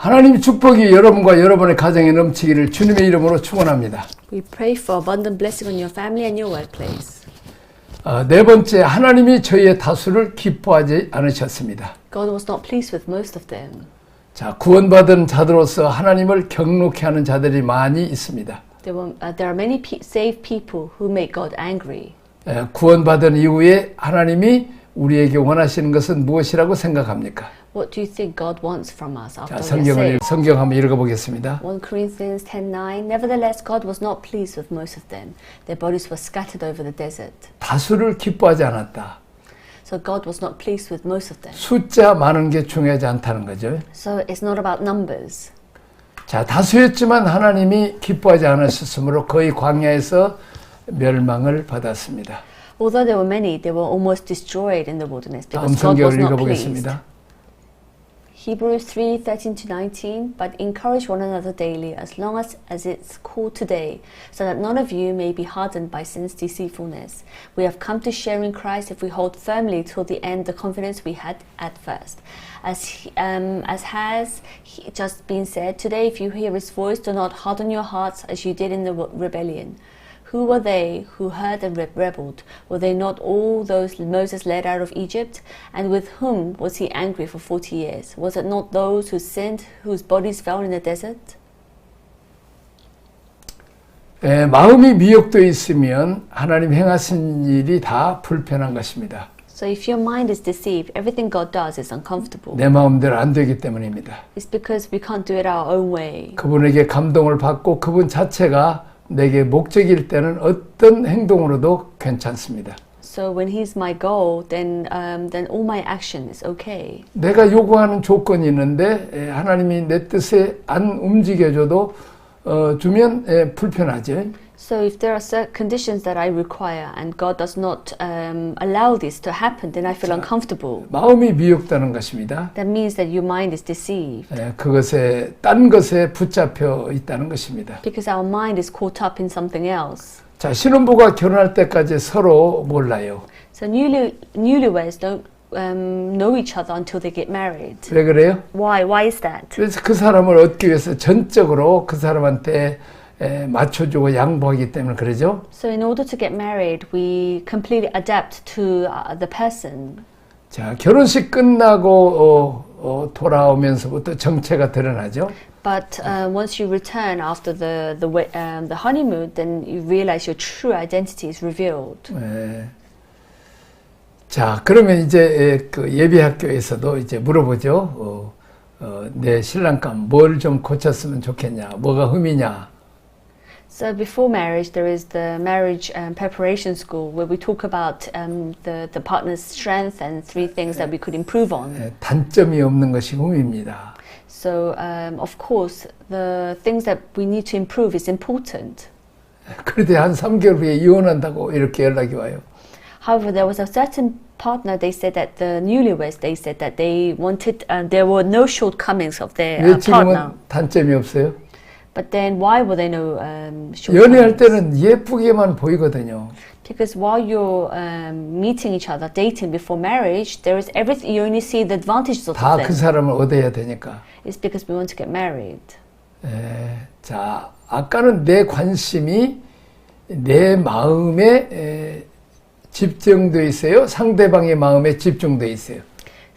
하나님 축복이 여러분과 여러분의 가정에 넘치기를 주님의 이름으로 축원합니다. We pray for abundant blessing on your family and your workplace. 네 번째, 하나님이 저희의 다수를 기뻐하지 않으셨습니다. God was not pleased with most of them. 자, 구원받은 자들로서 하나님을 경록해 하는 자들이 많이 있습니다. There are many saved people who make God angry. 구원받은 이후에 하나님이 우리에게 원하시는 것은 무엇이라고 생각합니까? What do you think God wants from us after 자, we are saved? 성경 한번 읽어보겠습니다. 1 Corinthians 10:9 Nevertheless God was not pleased with most of them. Their bodies were scattered over the desert. 다수를 기뻐하지 않았다. So God was not pleased with most of them. 숫자 많은 게 중요하지 않다는 거죠. So it's not about numbers. 자, 다수였지만 하나님이 기뻐하지 않으셨으므로 거의 광야에서 멸망을 받았습니다. Although there were many, they were almost destroyed in the wilderness 다음 because God was 성경을 not pleased. 읽어보겠습니다. Hebrews 3:13-19 But encourage one another daily as long as it's called today, so that none of you may be hardened by sin's deceitfulness. We have come to share in Christ if we hold firmly till the end the confidence we had at first. As has just been said, today if you hear his voice, do not harden your hearts as you did in the rebellion. Who were they who heard and rebelled? Were they not all those Moses led out of Egypt? And with whom was he angry for 40 years? Was it not those who sinned, whose bodies fell in the desert? 마음이 미혹되어 있으면 하나님 행하신 일이 다 불편한 것입니다. So if your mind is deceived, everything God does is uncomfortable. 내 마음대로 안 되기 때문입니다. It's because we can't do it our own way. 그분에게 감동을 받고 그분 자체가 내게 목적일 때는 어떤 행동으로도 괜찮습니다. So when He's my goal, then all my action is okay. 내가 요구하는 조건이 있는데 하나님이 내 뜻에 안 움직여줘도 주면 불편하죠. So if there are certain conditions that I require and God does not allow this to happen, then I feel uncomfortable. 마음이 미혹되는 것입니다. That means that your mind is deceived. 그것에 딴 것에 붙잡혀 있다는 것입니다. Because our mind is caught up in something else. 자, 신혼부가 결혼할 때까지 서로 몰라요. So newlyweds don't know each other until they get married. 왜 그래요? Why? Why is that? 그래서 그 사람을 얻기 위해서 전적으로 그 사람한테 맞춰주고 양보하기 때문에 그러죠. So in order to get married, we completely adapt to the person. 자, 결혼식 끝나고 돌아오면서부터 정체가 드러나죠. But once you return after the honeymoon, then you realize your true identity is revealed. 자, 그러면 이제 그 예비학교에서도 이제 물어보죠. 내 신랑감 뭘 좀 고쳤으면 좋겠냐, 뭐가 흠이냐. So before marriage, there is the marriage preparation school where we talk about the partner's strength and 3 things that we could improve on. 단점이 없는 것이 흠입니다. So of course, the things that we need to improve is important. 그런데 한 3개월 후에 이혼한다고 이렇게 연락이 와요. However, there was a certain partner. They said that the newlyweds. They said that they wanted. There were no shortcomings of their 왜 지금은 partner. 단점이 없어요? But then, why were there no 연애할 shortcomings? 때는 예쁘게만 보이거든요. Because while you're meeting each other, dating before marriage, there is everything. You only see the advantages of 다 them. 그 사람을 얻어야 되니까. It's because we want to get married. 자, 아까는 내 관심이 내 마음에 집중돼 있어요. 상대방의 마음에 집중돼 있어요.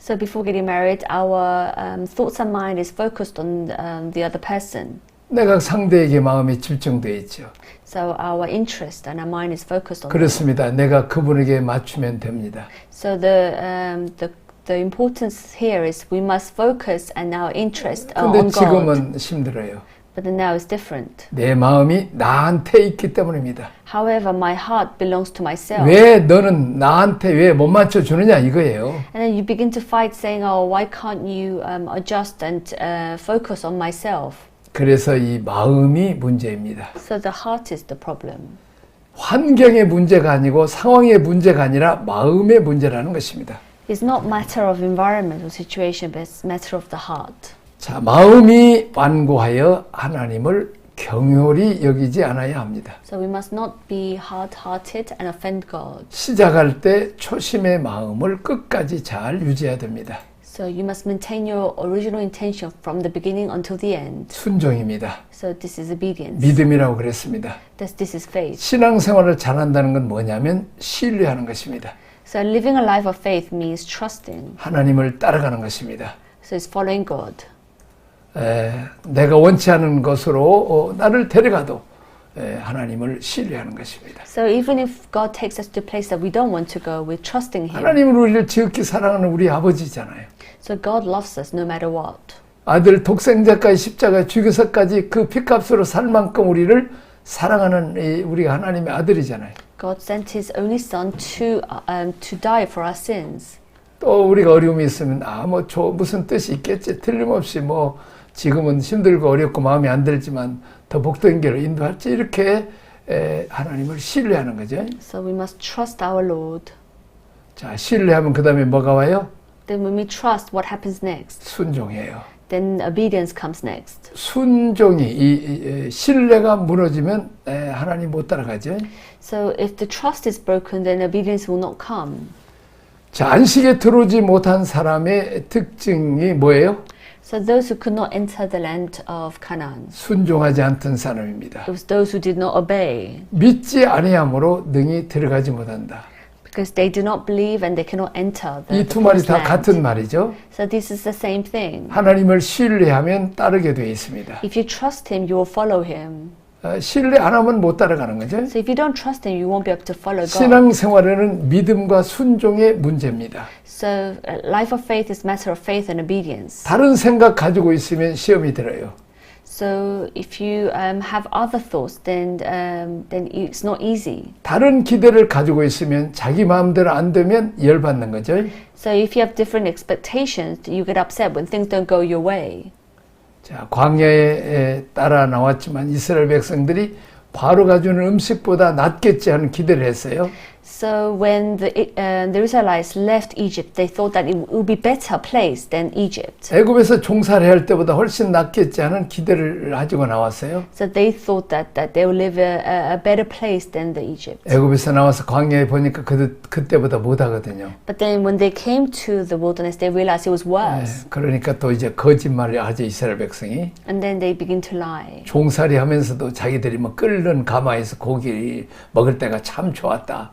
So before getting married, our thoughts and mind is focused on the other person. 내가 상대에게 마음이 집중돼 있죠. So our interest and our mind is focused on. 그렇습니다. 내가 그분에게 맞추면 됩니다. So the importance here is we must focus and our interest 근데 on God. 지금은 힘들어요. But then now it's different. 내 마음이 나한테 있기 때문입니다. However, my heart belongs to myself. 왜 너는 나한테 왜 못 맞춰주느냐 이거예요. And then you begin to fight saying, oh, why can't you adjust and focus on myself? 그래서 이 마음이 문제입니다. So the heart is the problem. 환경의 문제가 아니고 상황의 문제가 아니라 마음의 문제라는 것입니다. It's not matter of environment or situation, but it's matter of the heart. 자, 마음이 완고하여 하나님을 경홀히 여기지 않아야 합니다. So we must not be hard-hearted and offend God. 시작할 때 초심의 마음을 끝까지 잘 유지해야 됩니다. So you must maintain your original intention from the beginning until the end. 순종입니다. So this is obedience. 믿음이라고 그랬습니다. This is faith. 신앙생활을 잘한다는 건 뭐냐면 신뢰하는 것입니다. So living a life of faith means trusting. 하나님을 따라가는 것입니다. So it's following God. 내가 원치 않은 것으로 나를 데려가도 하나님을 신뢰하는 것입니다. So even if God takes us to a place that we don't want to go, we're trusting Him. 하나님은 우리를 지극히 사랑하는 우리 아버지잖아요. So God loves us no matter what. 아들 독생자까지 십자가에 죽여서까지 그 피값으로 살 만큼 우리를 사랑하는 우리가 하나님의 아들이잖아요. God sent His only Son to die for our sins. 또 우리가 어려움이 있으면 무슨 뜻이 있겠지. 틀림없이 지금은 힘들고 어렵고 마음이 안 들지만 더 복된 길로 인도할지 이렇게 하나님을 신뢰하는 거죠. So we must trust our Lord. 자, 신뢰하면 그 다음에 뭐가 와요? Then when we trust, what happens next? 순종이에요. Then obedience comes next. 순종이 이 신뢰가 무너지면 하나님 못 따라가죠. So if the trust is broken, then obedience will not come. 자, 안식에 들어오지 못한 사람의 특징이 뭐예요? So those who could not enter the land of Canaan, 순종하지 않던 사람입니다. it was those who did not obey, 믿지 아니함으로 능히 들어가지 못한다. because they do not believe and they cannot enter 이 the 두 말이 promised 다 land. 같은 말이죠. So this is the same thing. 하나님을 신뢰하면 따르게 되어 있습니다. If you trust Him, you will follow Him. 신뢰 안 하면 못 따라가는 거죠. So if you don't trust Him, you won't be able to follow God. 신앙생활에는 믿음과 순종의 문제입니다. So life of faith is matter of faith and obedience. 다른 생각 가지고 있으면 시험이 들어요. So if you have other thoughts, then it's not easy. 다른 기대를 가지고 있으면 자기 마음대로 안 되면 열받는 거죠. So if you have different expectations, you get upset when things don't go your way. 자, 광야에 따라 나왔지만 이스라엘 백성들이 바로가 주는 음식보다 낫겠지 하는 기대를 했어요. So when the Israelites left Egypt, they thought that it would be better place than Egypt. 애굽에서 종살이 할 때보다 훨씬 낫겠지 하는 기대를 가지고 나왔어요. So they thought that they would live a better place than the Egypt. 애굽에서 나와서 광야에 보니까 그때보다 못하거든요. But then when they came to the wilderness, they realized it was worse. 그러니까 또 이제 거짓말을 하죠, 이스라엘 백성이. And then they begin to lie. 종살이 하면서도 자기들이 끓는 가마에서 고기 먹을 때가 참 좋았다.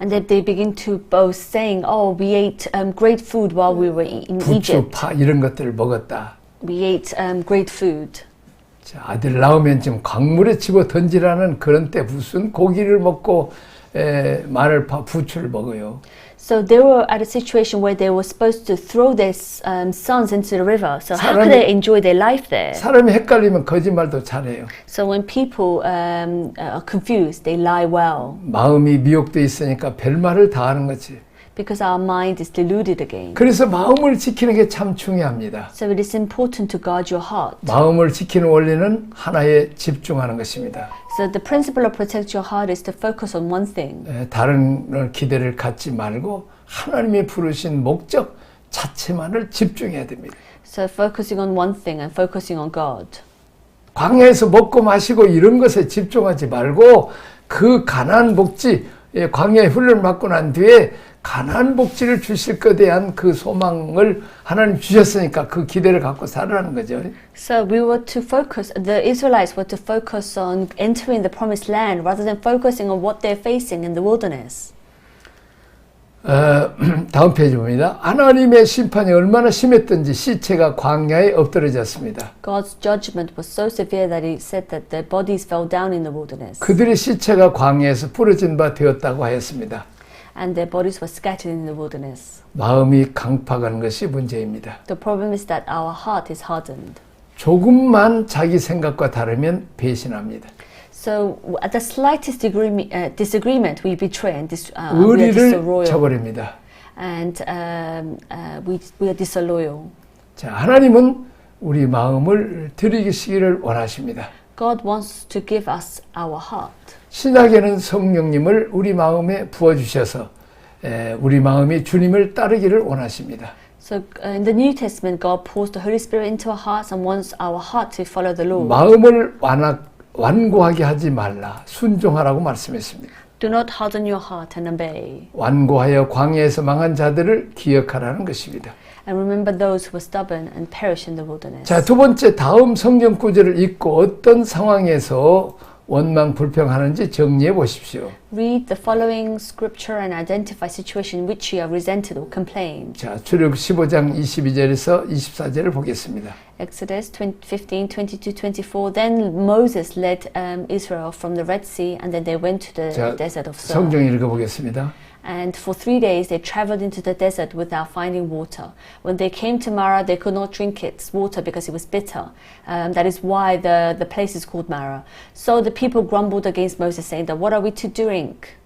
And then they begin to boast, saying, "Oh, we ate great food while we were in 부추, Egypt. 파 이런 것들을 먹었다. We ate great food." 자, 아들 낳으면 지금 강물에 집어 던지라는 그런 때 무슨 고기를 먹고 마늘파, 부추를 먹어요. So they were at a situation where they were supposed to throw their sons into the river. So how could they enjoy their life there? 사람이 헷갈리면 거짓말도 잘해요. So when people are confused, they lie well. 마음이 미혹돼 있으니까 별말을 다 하는 거지. Because our mind is deluded again. 그래서 마음을 지키는 게 참 중요합니다. So it is important to guard your heart. 마음을 지키는 원리는 하나에 집중하는 것입니다. So the principle of protect your heart is to focus on one thing. 다른 기대를 갖지 말고 하나님이 부르신 목적 자체만을 집중해야 됩니다. So focusing on one thing and focusing on God. 광야에서 먹고 마시고 이런 것에 집중하지 말고 그 가나안 복지, 광야에 훈련을 받고 난 뒤에 가나안 복지를 주실 것에 대한 그 소망을 하나님 주셨으니까 그 기대를 갖고 살아라는 거죠. So we were to focus, the Israelites were to focus on entering the promised land rather than focusing on what they're facing in the wilderness. 다음 페이지 봅니다. 하나님의 심판이 얼마나 심했던지 시체가 광야에 엎드러졌습니다. God's judgment was so severe that He said that their bodies fell down in the wilderness. 그들의 시체가 광야에서 부러진 바 되었다고 하였습니다. And their bodies were scattered in the wilderness. 마음이 강팍한 것이 문제입니다. The problem is that our heart is hardened. 조금만 자기 생각과 다르면 배신합니다. So at the slightest disagreement, we betray and we are 의리를 disloyal. 저버립니다. And we are disloyal. 자, 하나님은 우리 마음을 드리시기를 원하십니다. God wants to give us our heart. 신약에는 성령님을 우리 마음에 부어주셔서 우리 마음이 주님을 따르기를 원하십니다. So in the New Testament, God pours the Holy Spirit into our hearts and wants our heart to follow the Lord. 마음을 완고하게 하지 말라. 순종하라고 말씀했습니다. Do not harden your heart and obey. 완고하여 광야에서 망한 자들을 기억하라는 것입니다. And remember those who were stubborn and perished in the wilderness. 자, 두 번째 다음 성경 구절을 읽고 어떤 상황에서 원망 불평하는지 정리해 보십시오. Read the following scripture and identify situation in which you have resented or complained. 자, 출애굽 15장 22절에서 24절을 보겠습니다. Exodus 15, 22, 24. Then Moses led Israel from the Red Sea, and then they went to the 자, desert of Sur. 성경 읽어보겠습니다. And for 3 days they traveled into the desert without finding water. When they came to Marah, they could not drink its water because it was bitter. That is why the place is called Marah. So the people grumbled against Moses, saying that, "What are we to drink?"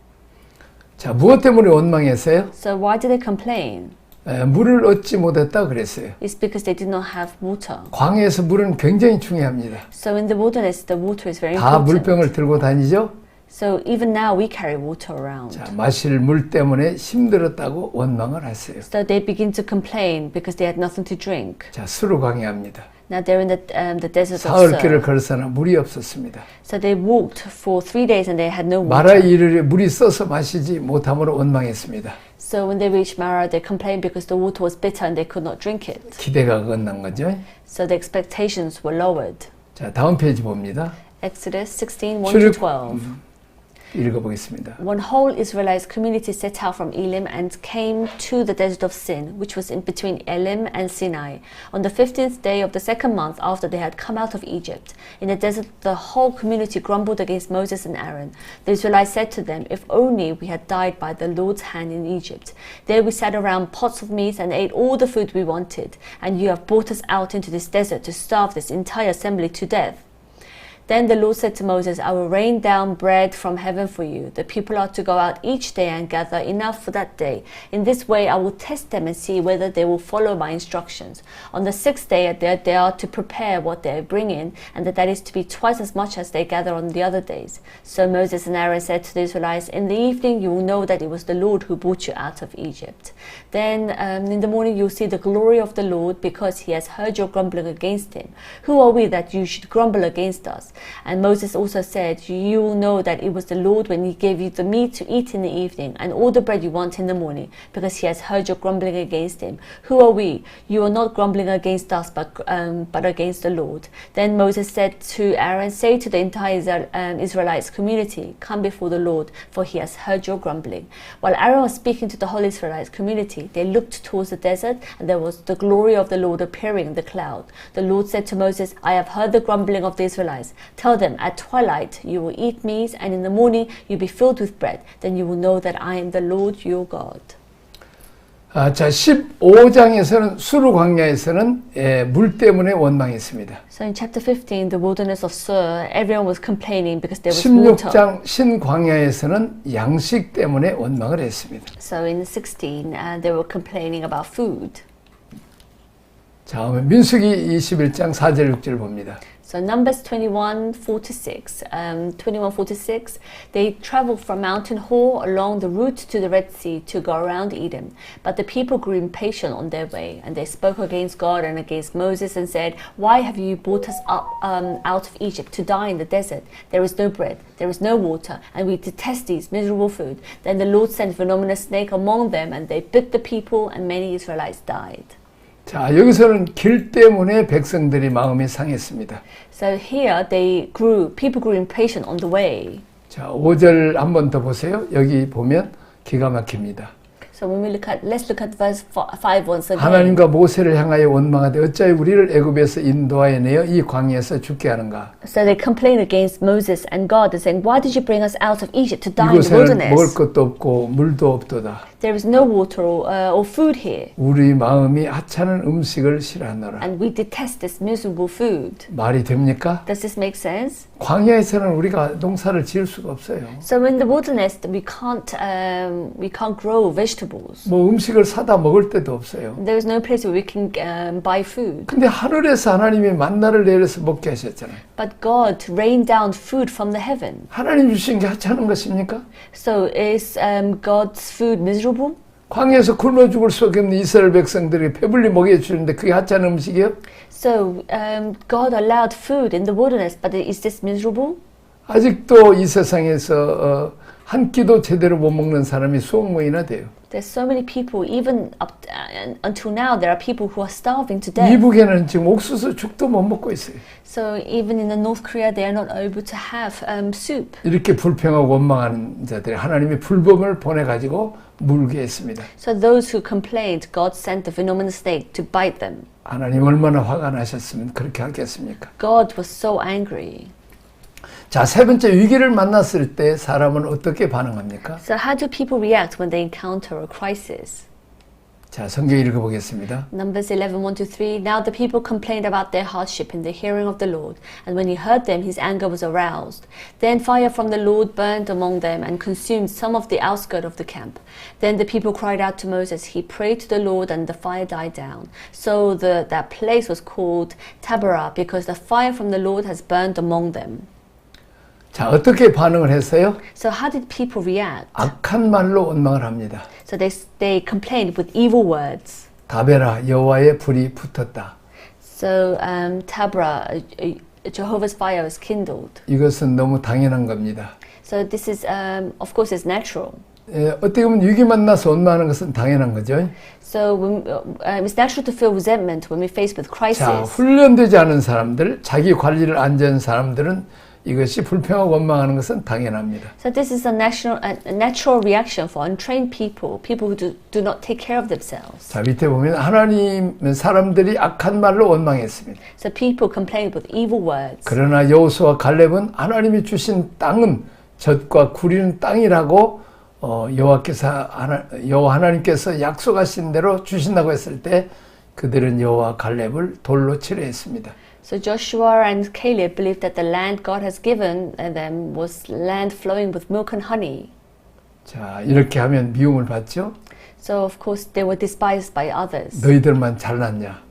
자, 무엇 때문에 원망했어요? So why did they complain? 물을 얻지 못했다 그랬어요. It's because they did not have water. 광야에서 물은 굉장히 중요합니다. So in the wilderness, the water is very 다 important. 물병을 들고 다니죠? So even now we carry water around. 자, 마실 물 때문에 힘들었다고 원망을 했어요. So they begin to complain because they had nothing to drink. 자, 수르 광야입니다. Now they're in the desert of 사흘길을 Sur. 걸어서나 물이 없었습니다. So they walked for 3 days and they had no 마라 water. 이르되 물이 써서 마시지 못함으로 원망했습니다. So when they reached Marah, they complained because the water was bitter and they could not drink it. 기대가 끝난 거죠. So the expectations were lowered. 자, 다음 페이지 봅니다. Exodus 16, 1 to 출애굽 12. 읽어보겠습니다. One whole Israelite community set out from Elim and came to the desert of Sin, which was in between Elim and Sinai, on the 15th day of the second month after they had come out of Egypt. In the desert, the whole community grumbled against Moses and Aaron. The Israelites said to them, "If only we had died by the Lord's hand in Egypt. There we sat around pots of meat and ate all the food we wanted, and you have brought us out into this desert to starve this entire assembly to death." Then the Lord said to Moses, "I will rain down bread from heaven for you. The people are to go out each day and gather enough for that day. In this way I will test them and see whether they will follow my instructions. On the 6th day they are to prepare what they bring in, and that is to be twice as much as they gather on the other days." So Moses and Aaron said to the Israelites, "In the evening you will know that it was the Lord who brought you out of Egypt. Then in the morning you will see the glory of the Lord, because he has heard your grumbling against him. Who are we that you should grumble against us?" And Moses also said, "You will know that it was the Lord when he gave you the meat to eat in the evening and all the bread you want in the morning, because he has heard your grumbling against him. Who are we? You are not grumbling against us, but against the Lord." Then Moses said to Aaron, "Say to the entire Israelites community, 'Come before the Lord, for he has heard your grumbling.'" While Aaron was speaking to the whole Israelites community, they looked towards the desert, and there was the glory of the Lord appearing in the cloud. The Lord said to Moses, "I have heard the grumbling of the Israelites. Tell them, at twilight you will eat meat, and in the morning you'll be filled with bread. Then you will know that I am the Lord your God." 자, 15장에서는 수르 광야에서는 물 때문에 원망했습니다. So in chapter 15, the wilderness of Sur, everyone was complaining because there was water. 16장 신광야에서는 양식 때문에 원망을 했습니다. So in 16, they were complaining about food. 자, 민수기 21장 4절 6절 봅니다. So Numbers 21:4-6, 21:4-6, they traveled from Mountain Hor along the route to the Red Sea to go around Edom. But the people grew impatient on their way, and they spoke against God and against Moses and said, "Why have you brought us up out of Egypt to die in the desert? There is no bread, there is no water, and we detest these miserable food." Then the Lord sent a venomous snake among them, and they bit the people, and many Israelites died. 자, 여기서는 길 때문에 백성들이 마음이 상했습니다. So here people grew impatient on the way. 자, 5절 한 번 더 보세요. 여기 보면 기가 막힙니다. So when let's look at verse 5 once again. 하나님과 모세를 향하여 원망하되 어찌하여 우리를 애굽에서 인도하여 내어 이 광야에서 죽게 하는가? So they complain against Moses and God and saying, "Why did you bring us out of Egypt to die in the 이곳에는 먹을 wilderness? 것도 없고 물도 없도다. There is no water or food here, 우리 마음이 하찮은 음식을 싫어하노라. and we detest this miserable food." 말이 됩니까? Does this make sense? 광야에서는 우리가 농사를 지을 수가 없어요. So in the wilderness, we can't grow vegetables. 뭐 음식을 사다 먹을 데도 없어요. There is no place where we can buy food. 근데 하늘에서 하나님이 만나를 내려서 먹게 하셨잖아요. But God rained down food from the heaven. 하나님 주신 게 하찮은 것입니까? So is God's food miserable? 광야에서 굶어 죽을 수 없는 이스라엘 백성들이 배불리 먹여주는데 그게 하찮은 음식이에요? So God allowed food in the wilderness, but is this miserable? 아직도 이 세상에서 한 끼도 제대로 못 먹는 사람이 수억 명이나 돼요. There's so many people, even until now, there are people who are starving to death. 미국에는 지금 옥수수 죽도 못 먹고 있어요. So even in the North Korea, they are not able to have soup. 이렇게 불평하고 원망하는 자들이 하나님이 불법을 보내가지고 물게 했습니다. So those who complained, God sent the venomous snake to bite them. 하나님 얼마나 화가 나셨으면 그렇게 하겠습니까? God was so angry. 자, 세 번째 위기를 만났을 때 사람은 어떻게 반응합니까? So how do people react when they encounter a crisis? 자, 성경 읽어보겠습니다. Numbers 11, 1 to 3. Now the people complained about their hardship in the hearing of the Lord, and when he heard them, his anger was aroused. Then fire from the Lord burned among them and consumed some of the outskirts of the camp. Then the people cried out to Moses. He prayed to the Lord, and the fire died down. So that place was called Taberah, because the fire from the Lord has burned among them. 자, 어떻게 반응을 했어요? So how did people react? 악한 말로 원망을 합니다. So they complained with evil words. 다베라, 여호와의 불이 붙었다. So Taberah, Jehovah's fire was kindled. 이것은 너무 당연한 겁니다. So this is, of course, is natural. 어떻게 보면 위기 만나서 원망하는 것은 당연한 거죠. So it's natural to feel resentment when we face with crisis. 자, 훈련되지 않은 사람들, 자기 관리를 안 지은 사람들은 이것이 불평하고 원망하는 것은 당연합니다. So this is a natural reaction for untrained people, people who do not take care of themselves. 자, 밑에 보면 하나님 사람들이 악한 말로 원망했습니다. So people complained with evil words. 그러나 여호수아 갈렙은 하나님이 주신 땅은 젖과 구리는 땅이라고 여호와 하나님께서 약속하신 대로 주신다고 했을 때 그들은 여호와 갈렙을 돌로 치려했습니다. So Joshua and Caleb believed that the land God has given them was land flowing with milk and honey. 자, 이렇게 하면 미움을 받죠. So of course they were despised by others. 너희들만 잘났냐?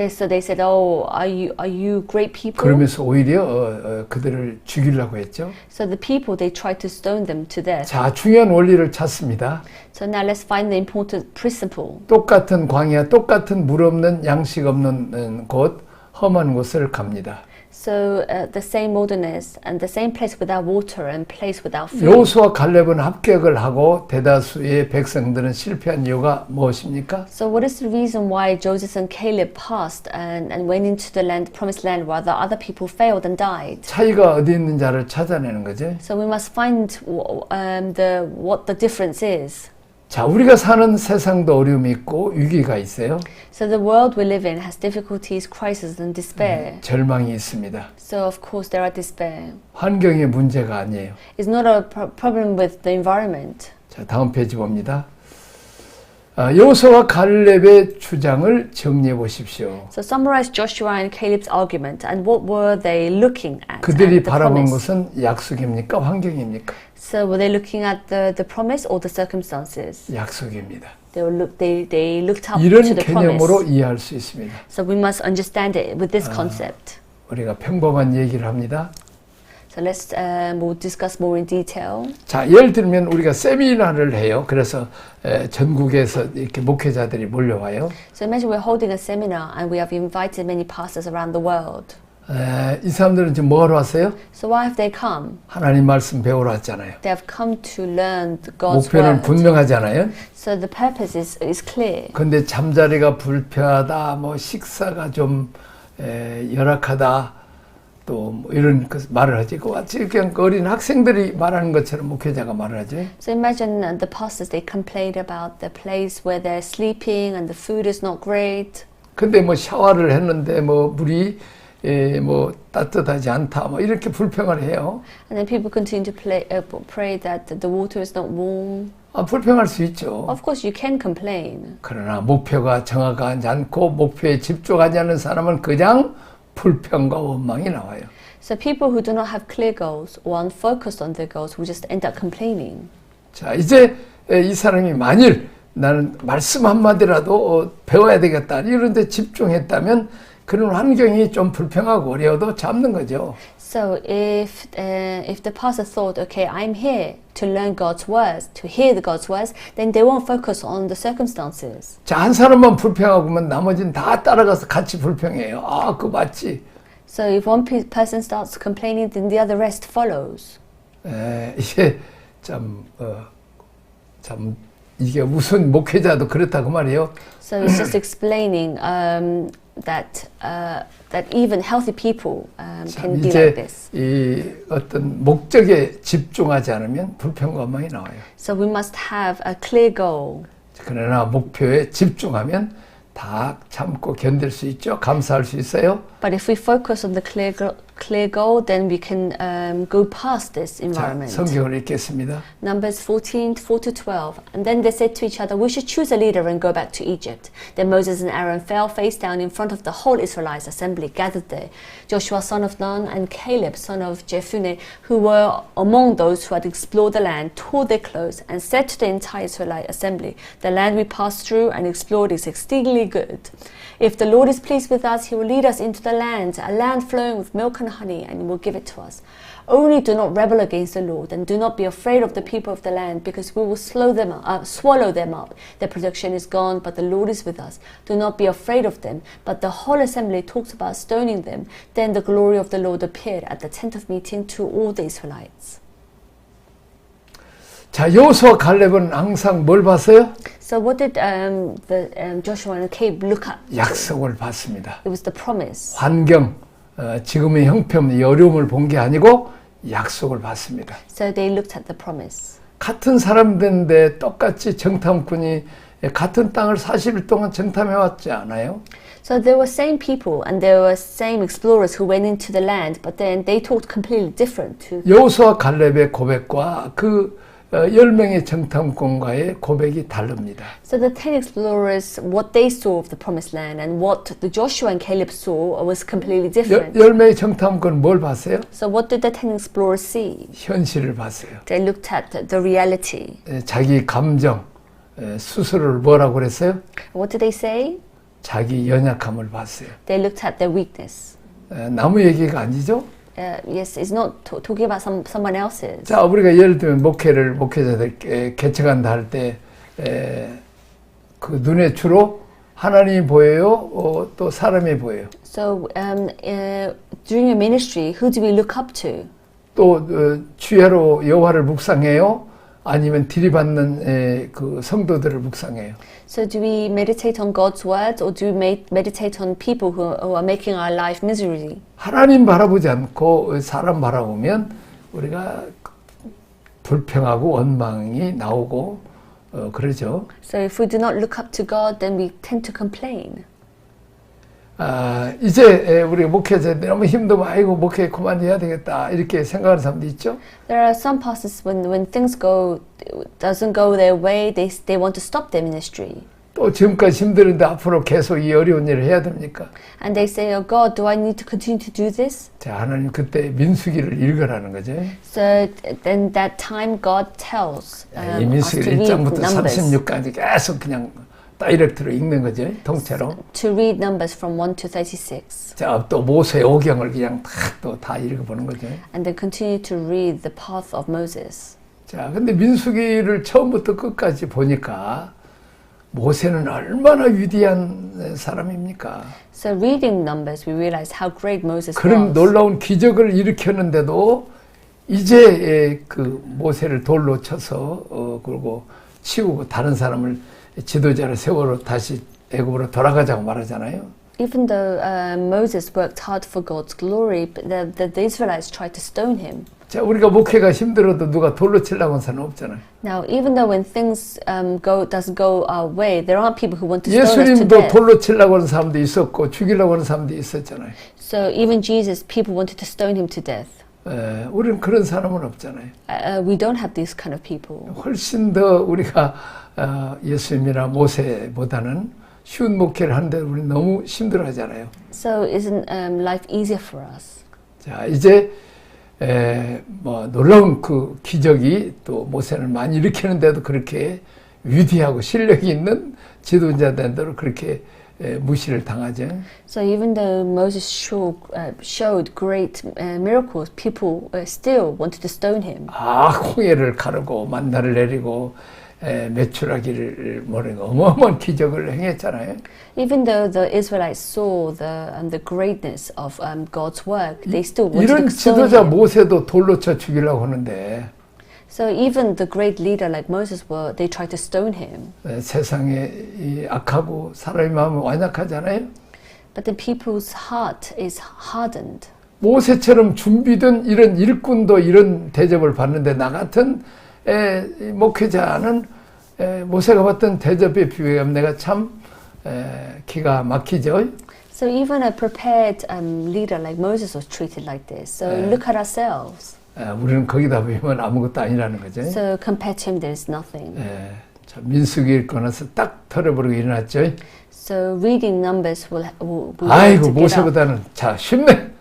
So they said, "Oh, are you great people?" 그러면서 오히려 그들을 죽이려고 했죠. So the people they tried to stone them to death. 자, 중요한 원리를 찾습니다. So now let's find the important principle. 똑같은 광야, 똑같은 물 없는 양식 없는 곳, 험한 곳을 갑니다. So the same wilderness and the same place without water and place without food. 여호수아 갈렙은 합격을 하고 대다수의 백성들은 실패한 이유가 무엇입니까? So what is the reason why Joseph and Caleb passed and went into the land, promised land, while the other people failed and died? 차이가 어디 있는 자를 찾아내는 거죠. So we must find what the difference is. 자, 우리가 사는 세상도 어려움이 있고 위기가 있어요. So the world we live in has difficulties, crises, and despair. 절망이 있습니다. So of course there are despair. 환경의 문제가 아니에요. It's not a problem with the environment. 자, 다음 페이지 봅니다. 여호수아와 갈렙의 주장을 정리해 보십시오. So summarize Joshua and Caleb's argument and what were they looking at? 그들이 and the 바라본 promise. 것은 약속입니까? 환경입니까? So were they looking at the promise or the circumstances? 약속입니다. They looked up 이런 to the 개념으로 promise. 이해할 수 있습니다. So we must understand it with this concept. 우리가 평범한 얘기를 합니다. So let's we'll discuss more in detail. 자, 예를 들면 우리가 세미나를 해요. 그래서 전국에서 이렇게 목회자들이 몰려와요. So imagine we're holding a seminar and we have invited many pastors around the world. 이 사람들은 지금 뭐하러 왔어요? So why have they come? 하나님 말씀 배우러 왔잖아요. They have come to learn God's 목표는 word. 분명하잖아요. So the purpose is clear. 근데 잠자리가 불편하다, 뭐 식사가 좀 열악하다, 또 뭐 이런 말을 하지. 그 같이 그냥 어린 학생들이 말하는 것처럼 목회자가 말을 하죠. So imagine the pastors, they complain about the place where they're sleeping and the food is not great. 근데 뭐 샤워를 했는데 뭐 물이 뭐 따뜻하지 않다, 뭐 이렇게 불평을 해요. And then people continue to pray that the water is not warm. 불평할 수 있죠. Of course, you can complain. 그러나 목표가 정확하지 않고 목표에 집중하지 않는 사람은 그냥 불평과 원망이 나와요. So people who do not have clear goals or unfocused on their goals will just end up complaining. 자, 이제 이 사람이 만일 나는 말씀 한마디라도 배워야 되겠다 이런 데 집중했다면 그런 환경이 좀 불평하고 어려워도 잡는 거죠. So if the pastor thought, okay, I'm here to learn God's words, to hear the God's words, then they won't focus on the circumstances. 자, 한 사람만 불평하고 면 나머지는 다 따라가서 같이 불평해요. 아, 그거 맞지. So if one person starts complaining, then the other rest follows. 이게 참 이게 무슨 목회자도 그렇다 그 말이에요. So it's just explaining that even healthy people can be like 이제 this. 이 어떤 목적에 집중하지 않으면 불평감이 나와요. So we must have a clear goal. 그러나 목표에 집중하면 다 참고 견딜 수 있죠. 감사할 수 있어요. But if we focus on the clear goal, then we can go past this 자, environment. 성경을 읽겠습니다. Numbers 14, 4-12. And then they said to each other, we should choose a leader and go back to Egypt. Then Moses and Aaron fell face down in front of the whole Israelite assembly gathered there. Joshua son of Nun and Caleb son of Jephunneh, who were among those who had explored the land, tore their clothes and said to the entire Israelite assembly, the land we passed through and explored is exceedingly good. If the Lord is pleased with us, he will lead us into the land, a land flowing with milk and honey, and he will give it to us. Only do not rebel against the Lord, and do not be afraid of the people of the land, because we will swallow them up. Their production is gone, but the Lord is with us. Do not be afraid of them. But the whole assembly talked about stoning them. Then the glory of the Lord appeared at the tent of meeting to all the Israelites. 자, 여호수아 갈렙은 항상 뭘 봤어요? So what did Joshua and Caleb look at? 약속을 봤습니다. It was the promise. 환경, 지금의 형편, 어려움을 본 게 아니고 약속을 봤습니다. So they looked at the promise. 같은 사람들인데 똑같이 정탐꾼이 같은 땅을 40일 동안 정탐해 왔지 않아요? So there were same people and there were same explorers who went into the land, but then they talked completely different. 여호수아 갈렙의 고백과 그 10명의 정탐꾼과의 고백이 다릅니다. So the 10 explorers, what they saw of the promised land and what the Joshua and Caleb saw was completely different. 10명의 정탐꾼은 뭘 봤어요? So what did the 10 explorers see? 현실을 봤어요. They looked at the reality. 자기 감정, 스스로를 뭐라고 그랬어요? What did they say? 자기 연약함을 봤어요. They looked at their weakness. 나무 얘기가 아니죠? Yes, it's not talking about someone else's. 자, 우리가 예를 들면 목회자들 개척한다 할 때 그 눈에 주로 하나님이 보여요, 또 사람이 보여요. So during your ministry, who do we look up to? 또 주야로 여호와를 묵상해요, 아니면 들이받는 그 성도들을 묵상해요. So do we meditate on God's word or do we meditate on people who are making our life misery? 하나님 바라보지 않고 사람 바라보면 우리가 불평하고 원망이 나오고 그러죠. So if we do not look up to God, then we tend to complain. 이제 우리 목회자들 너무 힘들면 아이고 목회 그만해야 되겠다 이렇게 생각하는 사람도 있죠. There are some pastors when things doesn't go their way, they want to stop their ministry. 또 지금까지 힘들었는데 앞으로 계속 이 어려운 일을 해야 됩니까? And they say, "Oh God, do I need to continue to do this?" 자, 하나님 그때 민수기를 읽으라는 거죠. So then that time God tells 이 us to 민수기 read 1장부터 Numbers. 36까지 계속 그냥 다이렉트로 읽는 거죠. 통째로. To read Numbers from 1 to 36. 자, 또 모세 오경을 그냥 다 읽어보는 거죠. And then continue to read the path of Moses. 자, 근데 민수기를 처음부터 끝까지 보니까 모세는 얼마나 위대한 사람입니까? So reading Numbers, we realize how great Moses 그런 was. 놀라운 기적을 일으켰는데도 이제 그 모세를 돌로 쳐서 그리고 치우고 다른 사람을 지도자를 세워로 다시 애굽으로 돌아가자고 말하잖아요. Even though Moses worked hard for God's glory, but the Israelites tried to stone him. 자, 우리가 목회가 힘들어도 누가 돌로 치려고 하는 사람은 없잖아요. Now, even though when things doesn't go our way, there aren't people who want to stone us to 예수님도 death. 돌로 치려고 하는 사람도 있었고 죽이려고 하는 사람도 있었잖아요. So even Jesus, people wanted to stone him to death. 우리는 그런 사람은 없잖아요. We don't have these kind of people. 훨씬 더 우리가 예수님이나 모세보다는 쉬운 목회를 하는데 우리는 너무 힘들어하잖아요. So isn't life easier for us? 자, 이제 뭐 놀라운 그 기적이 또 모세를 많이 일으키는데도 그렇게 위대하고 실력이 있는 지도자들도 그렇게 무시를 당하죠. So even though Moses showed great miracles, people still wanted to stone him. 홍해를 가르고 만나를 내리고 매출하기를 모르는 어마어마한 기적을 행했잖아요. Even though the Israelites saw the greatness of God's work, they still wanted 이런 to stone 지도자 him. 모세도 돌로 쳐 죽이려고 하는데 So even the great leader like Moses they tried to stone him. 세상에 이 악하고 사람의 마음은 완약하잖아요. But the people's heart is hardened. 모세처럼 준비된 이런 일꾼도 이런 대접을 받는데 나 같은 목회자는 모세가 받던 대접에 비하면 내가 참 기가 막히죠. So even a prepared leader like Moses was treated like this. So look at ourselves. 우리는 거기다 보면 아무것도 아니라는 거죠. So compared to him, there is nothing. 자, 민수기 읽고 나서 딱 털어버리고 일어났죠. So reading Numbers will 아이고 to get up. 모세보다는 자 쉽네.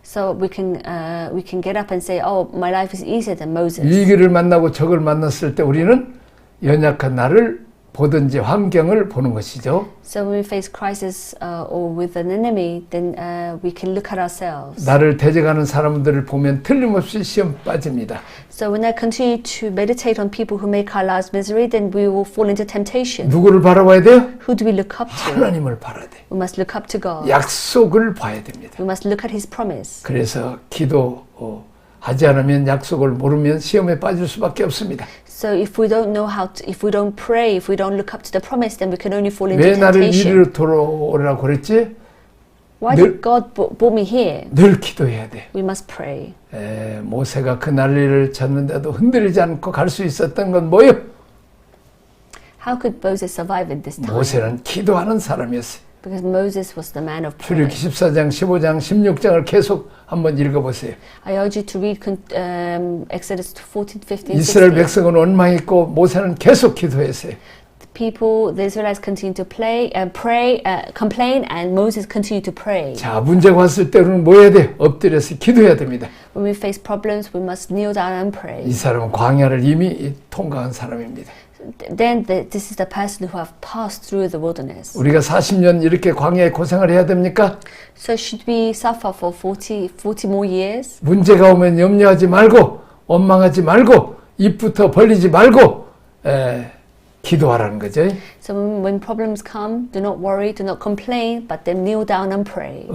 So we can get up and say, oh, my life is easier than Moses. 위기를 만나고 적을 만났을 때 우리는 연약한 나를 보든지 환경을 보는 것이죠. So when we face crisis or with an enemy, then we can look at ourselves. 나를 대적하는 사람들을 보면 틀림없이 시험 빠집니다. So when I continue to meditate on people who make our lives misery, then we will fall into temptation. 누구를 바라봐야 돼요? Who do we look up to? 하나님을 바라야 돼요. We must look up to God. 약속을 봐야 됩니다. We must look at His promise. 그래서 기도하지 않으면 약속을 모르면 시험에 빠질 수밖에 없습니다. So if we don't know if we don't pray, if we don't look up to the promise, then we can only fall into 왜 나를 temptation. 이리로 돌아오라고 그랬지? Why did God brought me here? 늘 기도해야 돼. We must pray. 모세가 그 난리를 쳤는데도 흔들리지 않고 갈 수 있었던 건 뭐예요? How could Moses survive in this time? 모세는 기도하는 사람이었어요. Because Moses was the man of prayer. 출애굽기 14장, 15장, 16장을 계속 한번 읽어보세요. I urge you to read Exodus 14, 15, 이스라엘 16. 백성은 원망했고 모세는 계속 기도했어요. The Israelites continue to pray, complain, and Moses continued to pray. 자, 문제가 왔을 때 우리는 뭐 해야 돼요? 엎드려서 기도해야 됩니다. When we face problems, we must kneel down and pray. 이 사람은 광야를 이미 통과한 사람입니다. Then this is the person who have passed through the wilderness. 우리가 40년 이렇게 광야에 고생을 해야 됩니까? So should we suffer for 40 more years? 문제가 오면 염려하지 말고 원망하지 말고 입부터 벌리지 말고 기도하라는 거죠. So when problems come, do not worry, do not complain, but then kneel down and pray.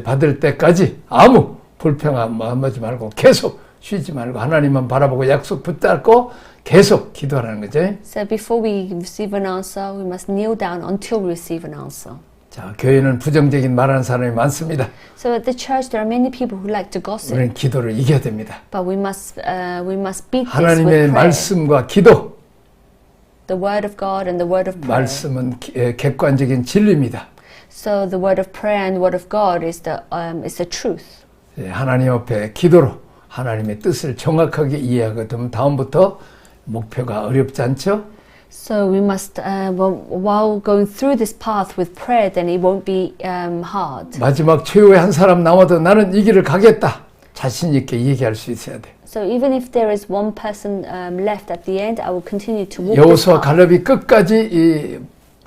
받을 때까지 아무 불평한 마음 하지 말고 계속 쉬지 말고 하나님만 바라보고 약속 붙잡고 계속 기도하라는 거죠. So before we receive an answer, we must kneel down until we receive an answer. 자, 교회는 부정적인 말하는 사람이 많습니다. So at the church, there are many people who like to gossip. 우리는 기도를 이겨야 됩니다. But we must beat this with 하나님의 prayer. 말씀과 기도. The word of God and the word of prayer. 말씀은 객관적인 진리입니다. So the word of prayer and the word of God is the truth. 하나님 앞에 기도로 하나님의 뜻을 정확하게 이해하거든 다음부터 목표가 어렵지 않죠? So we must, while going through this path with prayer, then it won't be hard. 마지막 최후에 한 사람 남아도 나는 이 길을 가겠다. 자신 있게 얘기할 수 있어야 돼. So even if there is one person left at the end, I will continue to walk this 여호수아 path. 갈렙이 끝까지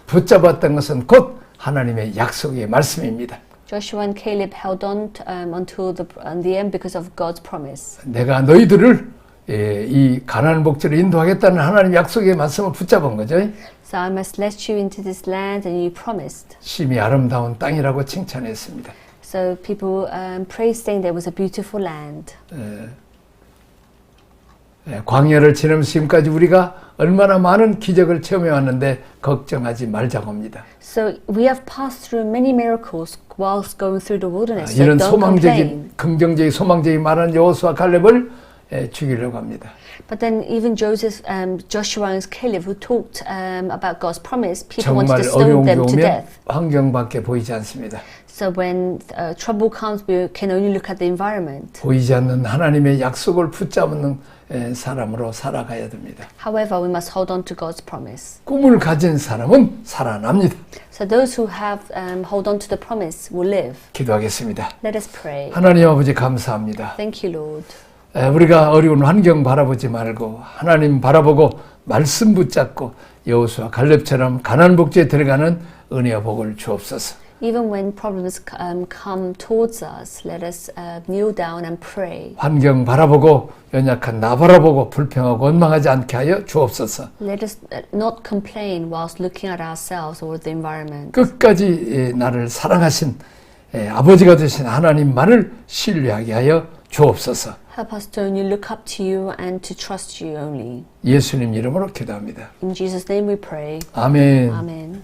붙잡았던 것은 곧 하나님의 약속의 말씀입니다. Joshua and Caleb held on until the end because of God's promise. 내가 너희들을 이 가나안 복지로 인도하겠다는 하나님 약속의 말씀을 붙잡은 거죠. So I must let you into this land, and you promised. 심히 아름다운 땅이라고 칭찬했습니다. So people praised, saying there was a beautiful land. 광야를 지나면서 지금까지 우리가 얼마나 많은 기적을 체험해 왔는데 걱정하지 말자고 합니다. So we have passed through many miracles whilst going through the wilderness. So 이런 don't 소망적인, complain. 긍정적인, 소망적인 말하는 여호수아 갈렙을 죽이려고 합니다. But then even Joshua and Caleb, who talked about God's promise, people wanted 정말 to stone 어려운 게 them to 오면 death. 환경밖에 보이지 않습니다. So when trouble comes, we can only look at the environment. 보이지 않는 하나님의 약속을 붙잡는 사람으로 살아가야 됩니다. However, we must hold on to God's promise. 꿈을 가진 사람은 살아납니다. So those who have hold on to the promise will live. 기도하겠습니다. Let us pray. 하나님 아버지 감사합니다. Thank you, Lord. 우리가 어려운 환경 바라보지 말고 하나님 바라보고 말씀 붙잡고 여호수아 갈렙처럼 가나안 복지에 들어가는 은혜와 복을 주옵소서. Even when problems come towards us, let us kneel down and pray. 환경 바라보고 연약한 나 바라보고 불평하고 원망하지 않게 하여 주옵소서. Let us not complain whilst looking at ourselves or the environment. 끝까지 나를 사랑하신 아버지가 되신 하나님만을 신뢰하게 하여 주옵소서. Help us to only look up to you and to trust you only. 예수님 이름으로 기도합니다. In Jesus' name we pray. 아멘. Amen.